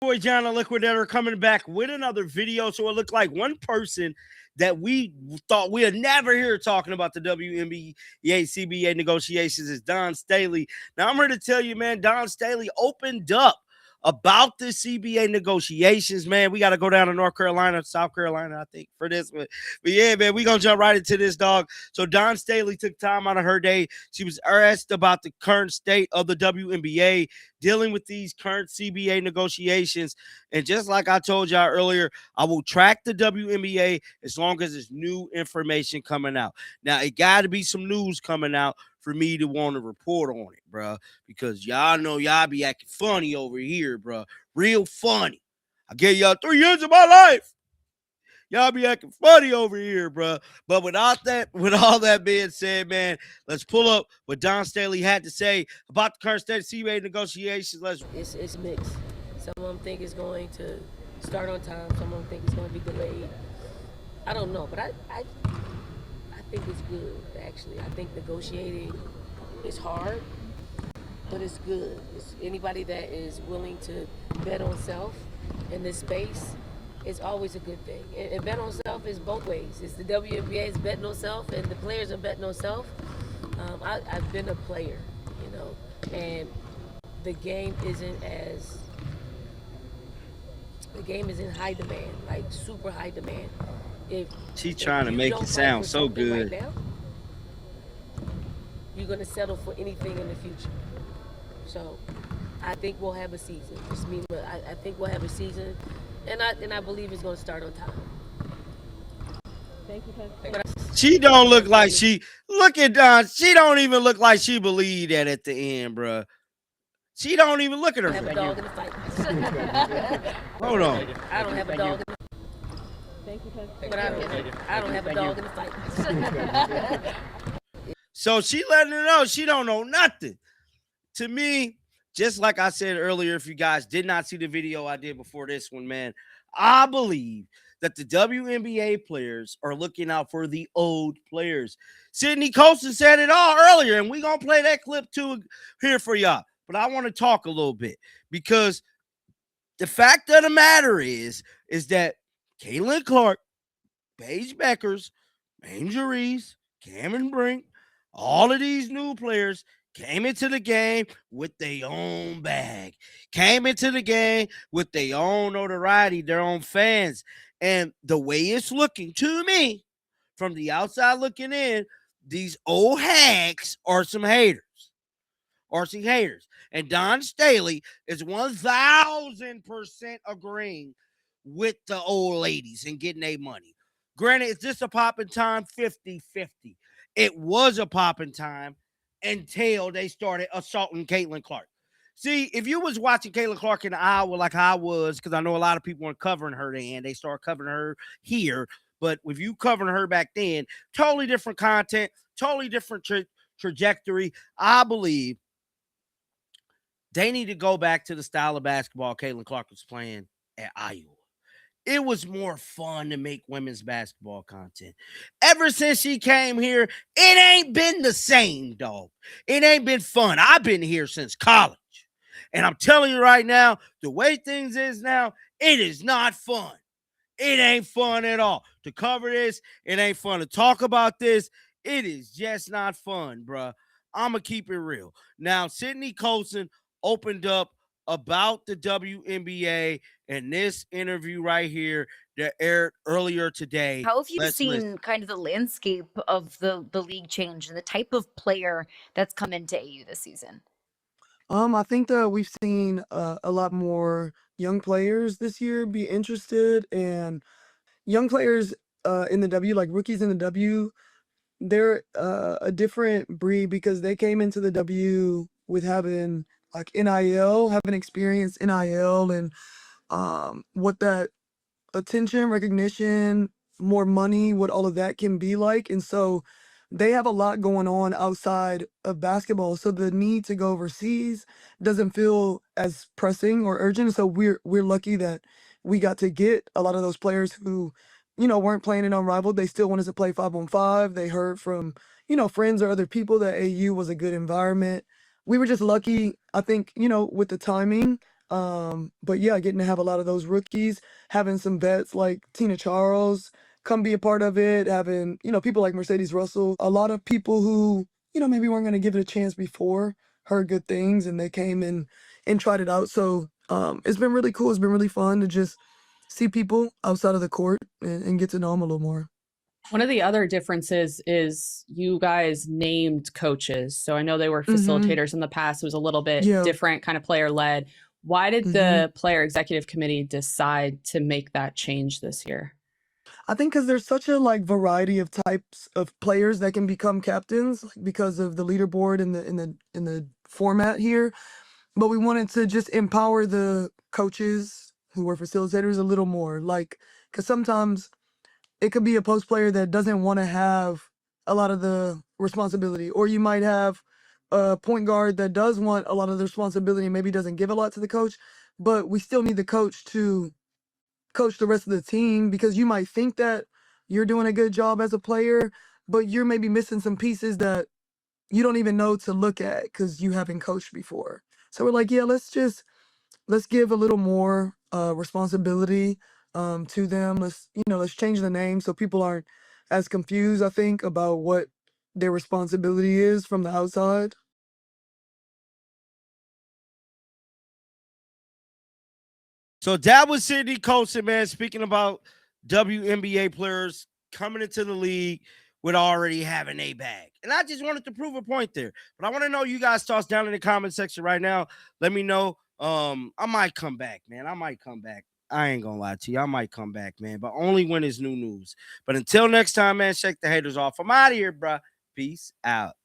Boy John the Liquidator coming back with another video. So it looked like one person that we thought we'd never hear talking about the WNBA CBA negotiations is Don Staley. Now I'm here to tell you, man, Don Staley opened up about the CBA negotiations, man. We got to go down to North Carolina, South Carolina, I think, for this one. But yeah, man, we going to jump right into this, dog. So Don Staley took time out of her day. She was asked about the current state of the WNBA, dealing with these current CBA negotiations. And just like I told y'all earlier, I will track the WNBA as long as there's new information coming out. Now, it got to be some news coming out for me to want to report on it, bro, because y'all know y'all be acting funny over here, bro. Real funny. I gave y'all 3 years of my life. Y'all be acting funny over here, bro. But with all that being said, man, let's pull up what Don Staley had to say about the current state of CBA negotiations. It's mixed. Some of them think it's going to start on time. Some of them think it's going to be delayed. I don't know, but I think it's good, actually. I think negotiating is hard, but it's good. It's anybody that is willing to bet on self in this space, it's always a good thing. And bet on self is both ways. It's the WNBA is betting on self, and the players are betting on self. I've been a player, and the game isn't high demand, like super high demand. She's trying to make it sound so good. Right now, you're going to settle for anything in the future. So I think we'll have a season. Just me, I think we'll have a season, and I believe it's going to start on time. Thank you, she don't look like look at Don. She don't even look like she believed that at the end, bro. She don't even look at her. I have a dog in the fight. Hold on. I don't have a dog in the fight. Thank you, but I don't have a dog in the fight. So she letting her know she don't know nothing. To me, just like I said earlier, if you guys did not see the video I did before this one, man, I believe that the WNBA players are looking out for the old players. Sydney Colson said it all earlier, and we're going to play that clip too here for y'all. But I want to talk a little bit because the fact of the matter is that Caitlin Clark, Paige Beckers, Angel Reese, Cameron Brink, all of these new players came into the game with their own bag, came into the game with their own notoriety, their own fans. And the way it's looking to me, from the outside looking in, these old hags are some haters. And Don Staley is 1,000% agreeing with the old ladies and getting their money. Granted, is this a popping time? 50-50. It was a popping time until they started assaulting Caitlin Clark. See, if you was watching Caitlin Clark in Iowa like I was, because I know a lot of people weren't covering her then, they started covering her here. But if you covering her back then, totally different content, totally different trajectory. I believe they need to go back to the style of basketball Caitlin Clark was playing at Iowa. It was more fun to make women's basketball content. Ever since she came here, it ain't been the same, dog. It ain't been fun. I've been here since college. And I'm telling you right now, the way things is now, it is not fun. It ain't fun at all. To cover this, it ain't fun to talk about this. It is just not fun, bruh. I'm going to keep it real. Now, Sydney Colson opened up about the WNBA and this interview right here that aired earlier today. How have you seen kind of the landscape of the league change and the type of player that's come into AU this season? I think that we've seen a lot more young players this year be interested, and young players in the W, like rookies in the W, they're a different breed because they came into the W with having like NIL, having experience NIL, and what that attention, recognition, more money, what all of that can be like. And so they have a lot going on outside of basketball. So the need to go overseas doesn't feel as pressing or urgent. So we're lucky that we got to get a lot of those players who, weren't playing it unrivaled. They still wanted to play 5-on-5. They heard from, friends or other people that AU was a good environment. We were just lucky, I think, with the timing. But yeah, getting to have a lot of those rookies, having some vets like Tina Charles come be a part of it, having, people like Mercedes Russell, a lot of people who, maybe weren't going to give it a chance before, heard good things and they came and tried it out. So it's been really cool. It's been really fun to just see people outside of the court and get to know them a little more. One of the other differences is you guys named coaches. So I know they were Mhm. facilitators in the past. It was a little bit Yeah. different, kind of player led. Why did the player executive committee decide to make that change this year? I think because there's such a variety of types of players that can become captains, because of the leaderboard and the format here. But we wanted to just empower the coaches who were facilitators a little more, because sometimes it could be a post player that doesn't want to have a lot of the responsibility, or you might have a point guard that does want a lot of the responsibility and maybe doesn't give a lot to the coach, but we still need the coach to coach the rest of the team, because you might think that you're doing a good job as a player, but you're maybe missing some pieces that you don't even know to look at because you haven't coached before. So we're like, yeah, let's give a little more responsibility to them. Let's change the name so people aren't as confused, I think, about what their responsibility is from the outside. So that was Sidney Colson, man, speaking about WNBA players coming into the league with already having a bag. And I just wanted to prove a point there. But I want to know you guys' thoughts down in the comment section right now. Let me know. I might come back, man. I might come back. I ain't gonna lie to you. I might come back, man. But only when it's new news. But until next time, man, shake the haters off. I'm out of here, bro. Peace out.